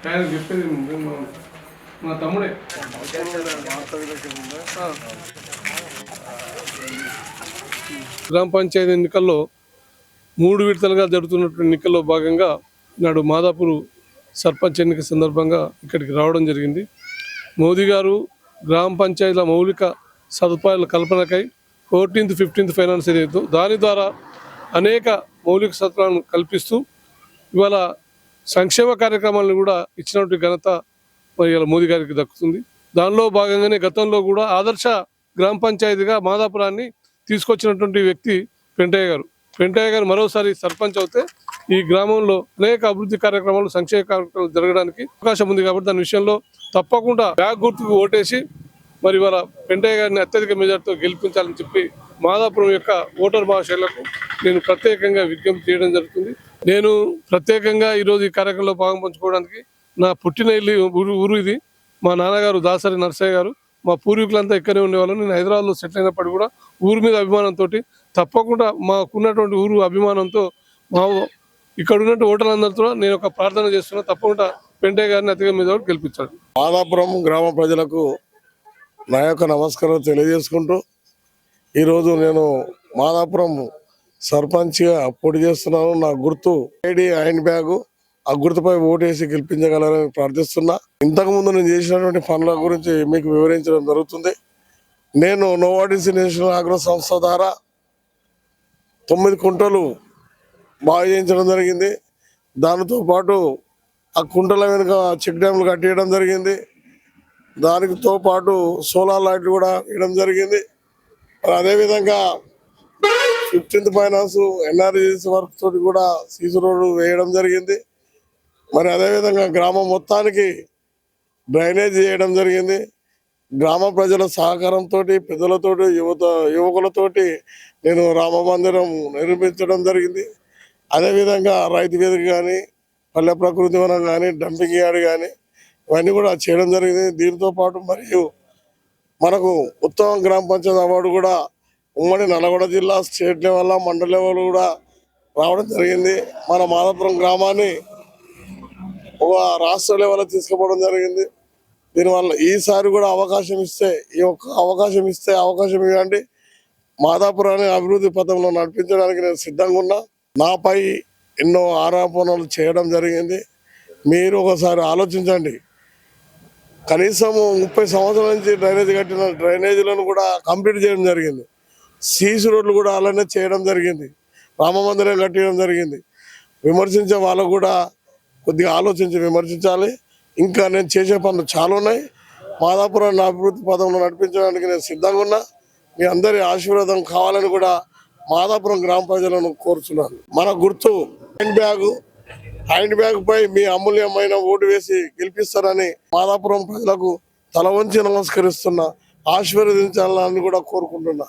ఆయన చెప్పేది మా తమ్ముడే. గ్రామ పంచాయతీ ఎన్నికల్లో 3 విడతలుగా జరుగుతున్నటువంటి ఎన్నికల్లో భాగంగా నాడు మాదాపూర్ సర్పంచ్ ఎన్నిక సందర్భంగా ఇక్కడికి రావడం జరిగింది. మోదీ గారు గ్రామ పంచాయతీల మౌలిక సదుపాయాల కల్పనకై 14th 15th ఫైనాన్స్ ఏదైతే దాని ద్వారా అనేక మౌలిక సదుపాయాలను కల్పిస్తూ ఇవాళ సంక్షేమ కార్యక్రమాలను కూడా ఇచ్చినటువంటి ఘనత ఇవాళ మోదీ గారికి దక్కుతుంది. దానిలో భాగంగానే గతంలో కూడా ఆదర్శ గ్రామ పంచాయతీగా మాదాపురాన్ని తీసుకొచ్చినటువంటి వ్యక్తి పెంటయ్య గారు మరోసారి సర్పంచ్ అవుతే ఈ గ్రామంలో అనేక అభివృద్ధి కార్యక్రమాలు సంక్షేమ కార్యక్రమాలు జరగడానికి అవకాశం ఉంది. కాబట్టి దాని విషయంలో తప్పకుండా బ్యాగ్ గుర్తుకు ఓటేసి మరి ఇవాళ పెంటయ్య గారిని అత్యధిక మెజార్టీతో గెలిపించాలని చెప్పి మాదాపురం యొక్క ఓటర్ మహాశయులకు నేను ప్రత్యేకంగా విజ్ఞప్తి చేయడం జరుగుతుంది. నేను ప్రత్యేకంగా ఈరోజు ఈ కార్యక్రమంలో భాగం పంచుకోవడానికి నా పుట్టిన ఊరు ఇది. మా నాన్నగారు దాసరి నరసయ్య గారు, మా పూర్వీకులంతా ఇక్కడే ఉండేవాళ్ళు. నేను హైదరాబాద్లో సెటిల్ అయినప్పటికీ కూడా ఊరి మీద అభిమానంతో తప్పకుండా మాకున్నటువంటి ఊరు అభిమానంతో మా ఇక్కడ ఉన్నటువంటి ఓటర్లందరితో నేను ఒక ప్రార్థన చేస్తున్నా, తప్పకుండా పెంటయ్య గారిని అతిగా మీద గెలిపించాలి. మాదాపురం గ్రామ ప్రజలకు నా యొక్క నమస్కారం తెలియజేసుకుంటూ ఈరోజు నేను మాదాపురం సర్పంచ్గా పోటీ చేస్తున్నాను. నా గుర్తు ఐడి హ్యాండ్ బ్యాగు. ఆ గుర్తుపై ఓటేసి గెలిపించగలరని ప్రార్థిస్తున్నా. ఇంతకుముందు నేను చేసినటువంటి పనుల గురించి మీకు వివరించడం జరుగుతుంది. నేను నోవాడిసి నేషనల్ ఆగ్రో సంస్థ ద్వారా 9 కుంటలు బాగు చేయించడం జరిగింది. దానితో పాటు ఆ కుంటల వెనుక చెక్ డ్యామ్లు కట్టేయడం జరిగింది. దానితో పాటు సోలార్ లైట్లు కూడా వేయడం జరిగింది. అదేవిధంగా 15th ఫైనాన్స్ ఎన్ఆర్జీసీ వర్క్ తోటి కూడా సీసీ రోడ్డు వేయడం జరిగింది. మరి అదేవిధంగా గ్రామం మొత్తానికి డ్రైనేజ్ చేయడం జరిగింది. గ్రామ ప్రజల సహకారంతో పెద్దలతోటి యువకులతోటి నేను రామ మందిరం నిర్మించడం జరిగింది. అదేవిధంగా రైతు వేదిక కానీ, పల్లె ప్రకృతి వనం కానీ, డంపింగ్ యార్డ్ కానీ ఇవన్నీ కూడా చేయడం జరిగింది. దీంతో పాటు మరియు మనకు ఉత్తమ గ్రామ పంచాయతీ అవార్డు కూడా ఉమ్మడి నల్గొండ జిల్లా స్టేట్ లెవెల్ మండల లెవెల్ కూడా రావడం జరిగింది. మన మాదాపురం గ్రామాన్ని ఒక రాష్ట్ర లెవెల్ తీసుకుపోవడం జరిగింది. దీనివల్ల ఈసారి కూడా అవకాశం ఇవ్వండి. మాదాపురాన్ని అభివృద్ధి పథంలో నడిపించడానికి నేను సిద్ధంగా ఉన్నా. నాపై ఎన్నో ఆరోపణలు చేయడం జరిగింది. మీరు ఒకసారి ఆలోచించండి. కనీసం 30 సంవత్సరాల నుంచి డ్రైనేజ్ కట్టిన డ్రైనేజీలను కూడా కంప్లీట్ చేయడం జరిగింది. సీసీ రోడ్లు కూడా అలానే చేయడం జరిగింది. రామ మందిరం కట్టడం జరిగింది. విమర్శించే వాళ్ళు కూడా కొద్దిగా ఆలోచించి విమర్శించాలి. ఇంకా నేను చేసే పనులు చాలా ఉన్నాయి. మాదాపురాన్ని అభివృద్ధి పదంలో నడిపించడానికి నేను సిద్ధంగా ఉన్నా. మీ అందరి ఆశీర్వాదం కావాలని కూడా మాదాపురం గ్రామ ప్రజలను కోరుతున్నాను. మన గుర్తు హ్యాండ్ బ్యాగ్ పై మీ అమూల్యమైన ఓటు వేసి గెలిపిస్తారని మాదాపురం ప్రజలకు తల వంచి నమస్కరిస్తున్నా. ఆశీర్వదించాలని కూడా కోరుకుంటున్నా.